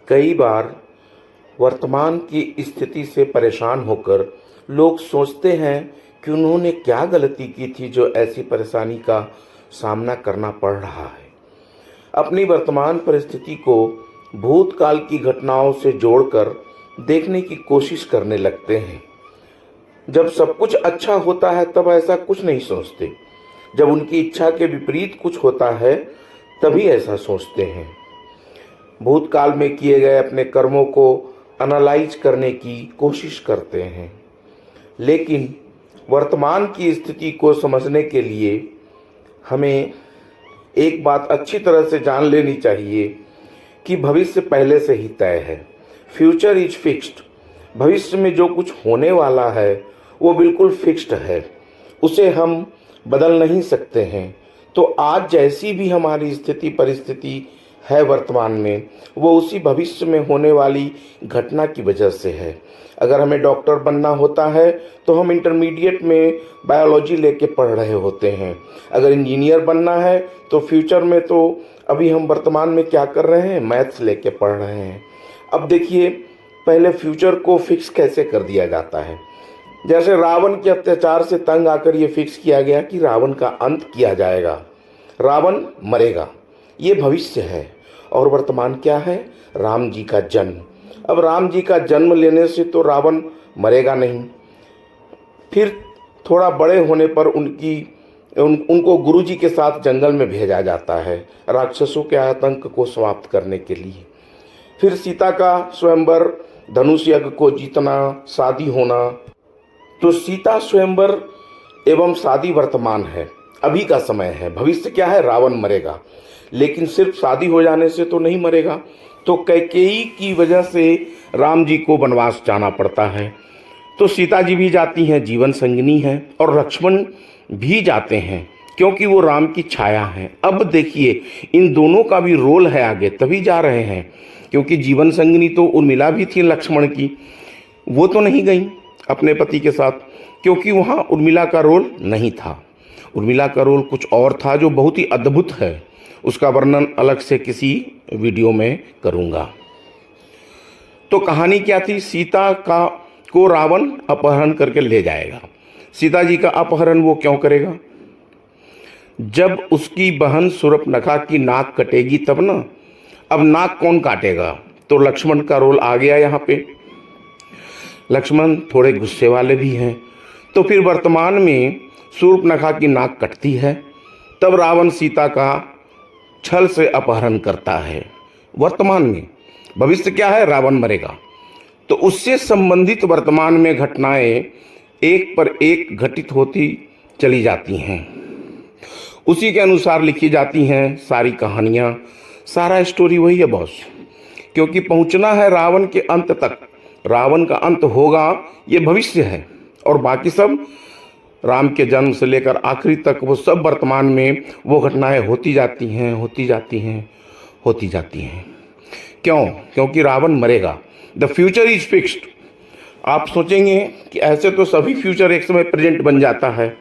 कई बार वर्तमान की स्थिति से परेशान होकर लोग सोचते हैं कि उन्होंने क्या गलती की थी जो ऐसी परेशानी का सामना करना पड़ रहा है। अपनी वर्तमान परिस्थिति को भूतकाल की घटनाओं से जोड़कर देखने की कोशिश करने लगते हैं। जब सब कुछ अच्छा होता है तब ऐसा कुछ नहीं सोचते। जब उनकी इच्छा के विपरीत कुछ होता है तभी ऐसा सोचते हैं। भूतकाल में किए गए अपने कर्मों को एनालाइज करने की कोशिश करते हैं, लेकिन वर्तमान की स्थिति को समझने के लिए हमें एक बात अच्छी तरह से जान लेनी चाहिए कि भविष्य पहले से ही तय है। Future is fixed. भविष्य में जो कुछ होने वाला है वो बिल्कुल फिक्स्ड है, उसे हम बदल नहीं सकते हैं। तो आज जैसी भी हमारी स्थिति परिस्थिति है वर्तमान में, वो उसी भविष्य में होने वाली घटना की वजह से है। अगर हमें डॉक्टर बनना होता है तो हम इंटरमीडिएट में बायोलॉजी लेके पढ़ रहे होते हैं। अगर इंजीनियर बनना है तो फ्यूचर में तो अभी हम वर्तमान में क्या कर रहे हैं, मैथ्स लेके पढ़ रहे हैं। अब देखिए, पहले फ्यूचर को फिक्स कैसे कर दिया जाता है। जैसे रावण के अत्याचार से तंग आकर ये फिक्स किया गया कि रावण का अंत किया जाएगा, रावण मरेगा, ये भविष्य है। और वर्तमान क्या है, राम जी का जन्म। अब राम जी का जन्म लेने से तो रावण मरेगा नहीं। फिर थोड़ा बड़े होने पर उनको गुरु जी के साथ जंगल में भेजा जाता है राक्षसों के आतंक को समाप्त करने के लिए। फिर सीता का स्वयंवर, धनुष यज्ञ को जीतना, शादी होना। तो सीता स्वयंवर एवं शादी वर्तमान है, अभी का समय है। भविष्य क्या है, रावण मरेगा। लेकिन सिर्फ शादी हो जाने से तो नहीं मरेगा। तो कैकेयी की वजह से राम जी को वनवास जाना पड़ता है। तो सीता जी भी जाती हैं, जीवन संगिनी है, और लक्ष्मण भी जाते हैं क्योंकि वो राम की छाया है। अब देखिए, इन दोनों का भी रोल है आगे, तभी जा रहे हैं। क्योंकि जीवन संगिनी तो उर्मिला भी थी लक्ष्मण की, वो तो नहीं गई अपने पति के साथ, क्योंकि वहाँ उर्मिला का रोल नहीं था। उर्मिला का रोल कुछ और था जो बहुत ही अद्भुत है। उसका वर्णन अलग से किसी वीडियो में करूँगा। तो कहानी क्या थी, सीता को रावण अपहरण करके ले जाएगा। सीता जी का अपहरण वो क्यों करेगा, जब उसकी बहन शूर्पणखा की नाक कटेगी तब ना। अब नाक कौन काटेगा, तो लक्ष्मण का रोल आ गया यहाँ पे। लक्ष्मण थोड़े गुस्से वाले भी हैं। तो फिर वर्तमान में शूर्पणखा की नाक कटती है, तब रावण सीता का छल से अपहरण करता है वर्तमान में। भविष्य क्या है, रावण मरेगा। तो उससे संबंधित वर्तमान में घटनाएं एक पर एक घटित होती चली जाती हैं, उसी के अनुसार लिखी जाती हैं सारी कहानियाँ। सारा स्टोरी वही है बॉस, क्योंकि पहुंचना है रावण के अंत तक। रावण का अंत होगा, ये भविष्य है, और बाकी सब राम के जन्म से लेकर आखिरी तक वो सब वर्तमान में वो घटनाएं होती जाती हैं, होती जाती हैं, होती जाती हैं। क्यों, क्योंकि रावण मरेगा। The future is fixed. आप सोचेंगे कि ऐसे तो सभी फ्यूचर एक समय प्रेजेंट बन जाता है,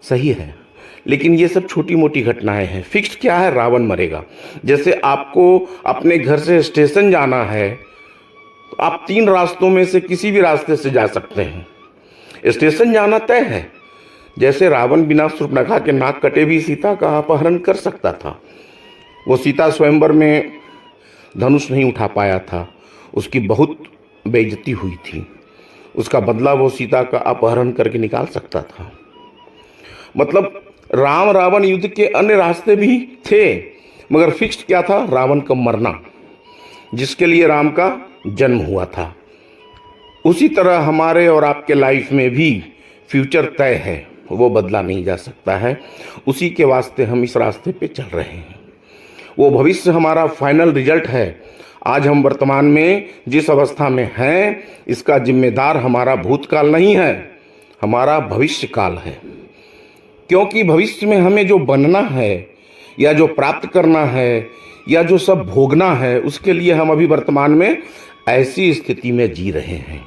सही है, लेकिन ये सब छोटी मोटी घटनाएं हैं। फिक्स्ड क्या है, रावण मरेगा। जैसे आपको अपने घर से स्टेशन जाना है, तो आप 3 रास्तों में से किसी भी रास्ते से जा सकते हैं, स्टेशन जाना तय है। जैसे रावण बिना शूर्पणखा के नाक कटे भी सीता का अपहरण कर सकता था। वो सीता स्वयंवर में धनुष नहीं उठा पाया था, उसकी बहुत बेइज्जती हुई थी, उसका बदला वो सीता का अपहरण करके निकाल सकता था। मतलब राम रावण युद्ध के अन्य रास्ते भी थे, मगर फिक्स्ड क्या था, रावण का मरना, जिसके लिए राम का जन्म हुआ था। उसी तरह हमारे और आपके लाइफ में भी फ्यूचर तय है, वो बदला नहीं जा सकता है। उसी के वास्ते हम इस रास्ते पे चल रहे हैं। वो भविष्य हमारा फाइनल रिजल्ट है। आज हम वर्तमान में जिस अवस्था में हैं, इसका जिम्मेदार हमारा भूतकाल नहीं है, हमारा भविष्य काल है। क्योंकि भविष्य में हमें जो बनना है या जो प्राप्त करना है या जो सब भोगना है, उसके लिए हम अभी वर्तमान में ऐसी स्थिति में जी रहे हैं।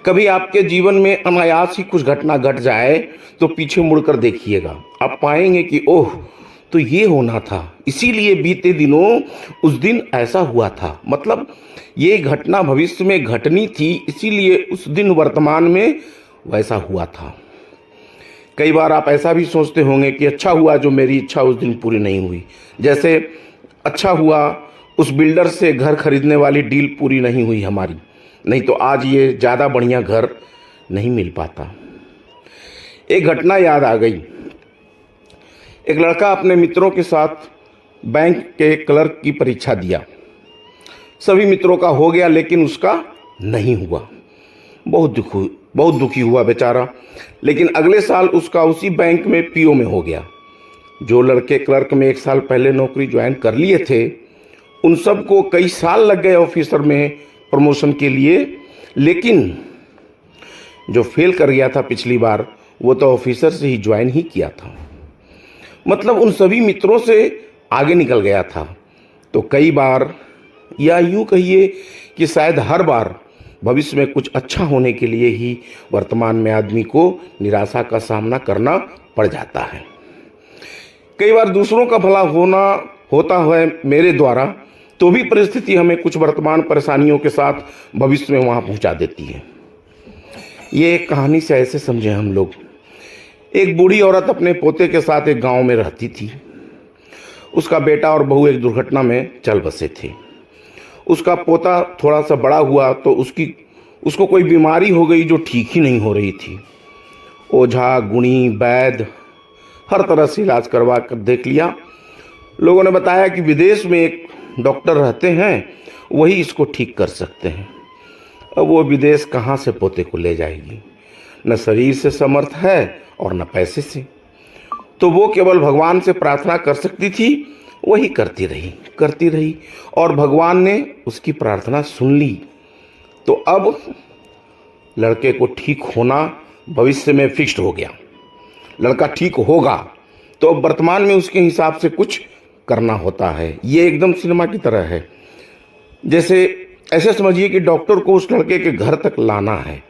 कभी आपके जीवन में अनायास ही कुछ घटना घट जाए तो पीछे मुड़कर देखिएगा, आप पाएंगे कि ओह, तो ये होना था, इसीलिए बीते दिनों उस दिन ऐसा हुआ था। मतलब ये घटना भविष्य में घटनी थी, इसीलिए उस दिन वर्तमान में वैसा हुआ था। कई बार आप ऐसा भी सोचते होंगे कि अच्छा हुआ जो मेरी इच्छा उस दिन पूरी नहीं हुई। जैसे अच्छा हुआ उस बिल्डर से घर खरीदने वाली डील पूरी नहीं हुई हमारी, नहीं तो आज ये ज़्यादा बढ़िया घर नहीं मिल पाता। एक घटना याद आ गई। एक लड़का अपने मित्रों के साथ बैंक के क्लर्क की परीक्षा दिया। सभी मित्रों का हो गया, लेकिन उसका नहीं हुआ। बहुत दुखी हुआ बेचारा। लेकिन अगले साल उसका उसी बैंक में पीओ में हो गया। जो लड़के क्लर्क में 1 साल पहले नौकरी ज्वाइन कर लिए थे, उन सबको कई साल लग गए ऑफिसर में प्रमोशन के लिए। लेकिन जो फेल कर गया था पिछली बार, वो तो ऑफिसर से ही ज्वाइन ही किया था। मतलब उन सभी मित्रों से आगे निकल गया था। तो कई बार, या यूँ कहिए कि शायद हर बार, भविष्य में कुछ अच्छा होने के लिए ही वर्तमान में आदमी को निराशा का सामना करना पड़ जाता है। कई बार दूसरों का भला होता है मेरे द्वारा, तो भी परिस्थिति हमें कुछ वर्तमान परेशानियों के साथ भविष्य में वहाँ पहुँचा देती है। ये एक कहानी से ऐसे समझें हम लोग। एक बूढ़ी औरत अपने पोते के साथ एक गांव में रहती थी। उसका बेटा और बहू एक दुर्घटना में चल बसे थे। उसका पोता थोड़ा सा बड़ा हुआ तो उसको कोई बीमारी हो गई जो ठीक ही नहीं हो रही थी। ओझा, गुणी, वैद्य हर तरह से इलाज करवा कर देख लिया। लोगों ने बताया कि विदेश में एक डॉक्टर रहते हैं, वही इसको ठीक कर सकते हैं। अब वो विदेश कहाँ से पोते को ले जाएगी? न शरीर से समर्थ है और न पैसे से। तो वो केवल भगवान से प्रार्थना कर सकती थी। वही करती रही और भगवान ने उसकी प्रार्थना सुन ली। तो अब लड़के को ठीक होना भविष्य में फिक्स्ड हो गया। लड़का ठीक होगा तो अब वर्तमान में उसके हिसाब से कुछ करना होता है। ये एकदम सिनेमा की तरह है। जैसे ऐसे समझिए कि डॉक्टर को उस लड़के के घर तक लाना है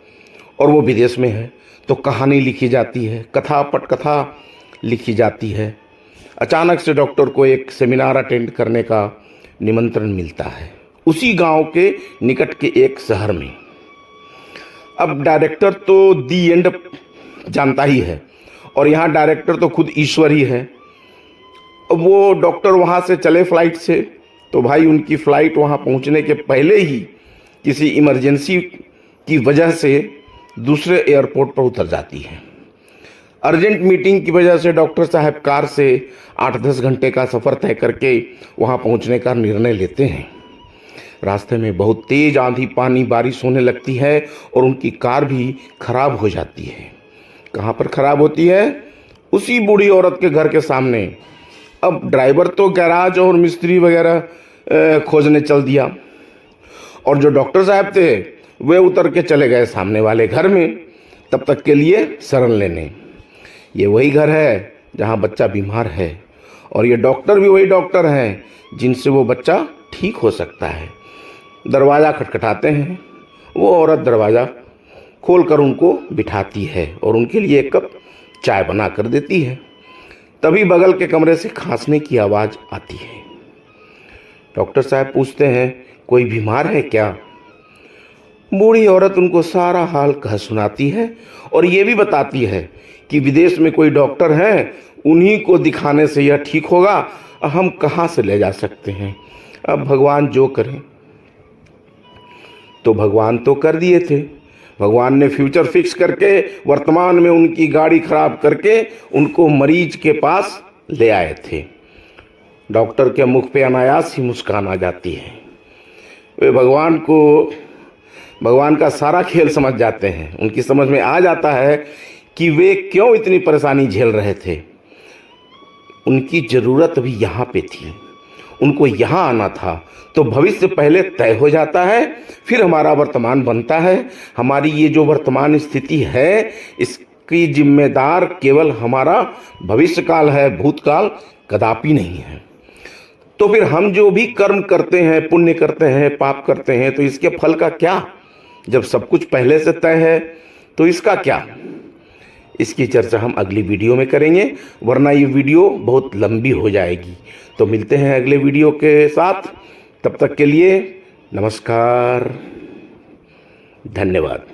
और वो विदेश में है, तो कहानी लिखी जाती है, कथा पटकथा लिखी जाती है। अचानक से डॉक्टर को एक सेमिनार अटेंड करने का निमंत्रण मिलता है उसी गांव के निकट के एक शहर में। अब डायरेक्टर तो दी एंड जानता ही है, और यहाँ डायरेक्टर तो खुद ईश्वर ही है। अब वो डॉक्टर वहाँ से चले फ्लाइट से, तो भाई उनकी फ़्लाइट वहाँ पहुँचने के पहले ही किसी इमरजेंसी की वजह से दूसरे एयरपोर्ट पर उतर जाती है। अर्जेंट मीटिंग की वजह से डॉक्टर साहब कार से 8-10 घंटे का सफ़र तय करके वहाँ पहुँचने का निर्णय लेते हैं। रास्ते में बहुत तेज़ आंधी पानी बारिश होने लगती है और उनकी कार भी खराब हो जाती है। कहाँ पर खराब होती है? उसी बूढ़ी औरत के घर के सामने। अब ड्राइवर तो गैराज और मिस्त्री वगैरह खोजने चल दिया, और जो डॉक्टर साहब थे वे उतर के चले गए सामने वाले घर में तब तक के लिए शरण लेने। ये वही घर है जहाँ बच्चा बीमार है, और ये डॉक्टर भी वही डॉक्टर हैं जिनसे वो बच्चा ठीक हो सकता है। दरवाज़ा खटखटाते हैं। वो औरत दरवाज़ा खोलकर उनको बिठाती है और उनके लिए एक कप चाय बना कर देती है। तभी बगल के कमरे से खांसने की आवाज़ आती है। डॉक्टर साहब पूछते हैं, कोई बीमार है क्या? बूढ़ी औरत उनको सारा हाल कह सुनाती है और ये भी बताती है कि विदेश में कोई डॉक्टर हैं, उन्हीं को दिखाने से यह ठीक होगा, हम कहाँ से ले जा सकते हैं। अब भगवान जो करें। तो भगवान तो कर दिए थे। भगवान ने फ्यूचर फिक्स करके वर्तमान में उनकी गाड़ी खराब करके उनको मरीज के पास ले आए थे। डॉक्टर के मुख पे अनायास ही मुस्कान आ जाती है। वे भगवान का सारा खेल समझ जाते हैं। उनकी समझ में आ जाता है कि वे क्यों इतनी परेशानी झेल रहे थे। उनकी ज़रूरत अभी यहाँ पे थी, उनको यहाँ आना था। तो भविष्य पहले तय हो जाता है, फिर हमारा वर्तमान बनता है। हमारी ये जो वर्तमान स्थिति है, इसकी जिम्मेदार केवल हमारा भविष्यकाल है, भूतकाल कदापि नहीं है। तो फिर हम जो भी कर्म करते हैं, पुण्य करते हैं, पाप करते हैं, तो इसके फल का क्या? जब सब कुछ पहले से तय है तो इसका क्या? इसकी चर्चा हम अगली वीडियो में करेंगे, वरना ये वीडियो बहुत लंबी हो जाएगी। तो मिलते हैं अगले वीडियो के साथ, तब तक के लिए नमस्कार, धन्यवाद।